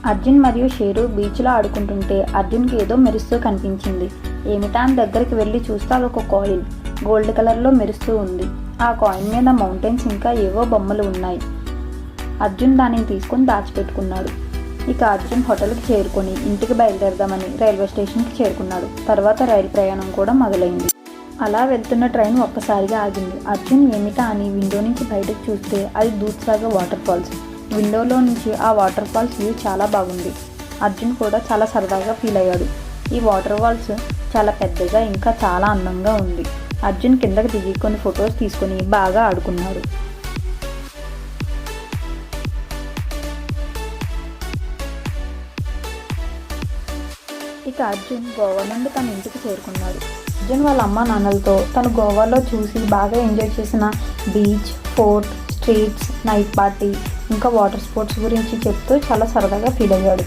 అర్జున్ మరియు షేరు బీచ్లో ఆడుకుంటుంటే అర్జున్కి ఏదో మెరుస్తూ కనిపించింది. ఏమిటా అని దగ్గరికి వెళ్ళి చూస్తే అదొక కాయిన్. గోల్డ్ కలర్లో మెరుస్తూ ఉంది. ఆ కాయిన్ మీద మౌంటైన్స్ ఇంకా ఏవో బొమ్మలు ఉన్నాయి. అర్జున్ దానిని తీసుకొని దాచిపెట్టుకున్నాడు. ఇక అర్జున్ హోటల్కి చేరుకొని ఇంటికి బయలుదేరదామని రైల్వే స్టేషన్కి చేరుకున్నాడు. తర్వాత రైలు ప్రయాణం కూడా మొదలైంది. అలా వెళ్తున్న ట్రైన్ ఒక్కసారిగా ఆగింది. అర్జున్ ఏమిటా అని విండో నుంచి బయటకు చూస్తే అది దూద్సాగర్ వాటర్ ఫాల్స్. విండోలో నుంచి ఆ వాటర్ ఫాల్స్ వ్యూ చాలా బాగుంది. అర్జున్ కూడా చాలా సరదాగా ఫీల్ అయ్యాడు. ఈ వాటర్ ఫాల్స్ చాలా పెద్దగా ఇంకా చాలా అందంగా ఉంది. అర్జున్ కిందకి దిగి కొన్ని ఫొటోస్ తీసుకొని బాగా ఆడుకున్నాడు. ఇక అర్జున్ గోవా నుండి తన ఇంటికి చేరుకున్నాడు. అర్జున్ వాళ్ళ అమ్మ నాన్నలతో తను గోవాలో చూసి బాగా ఎంజాయ్ చేసిన beach, fort, streets, night party ఇంకా వాటర్ స్పోర్ట్స్ గురించి చెప్తూ చాలా సరదాగా ఫీల్ అయ్యాడు.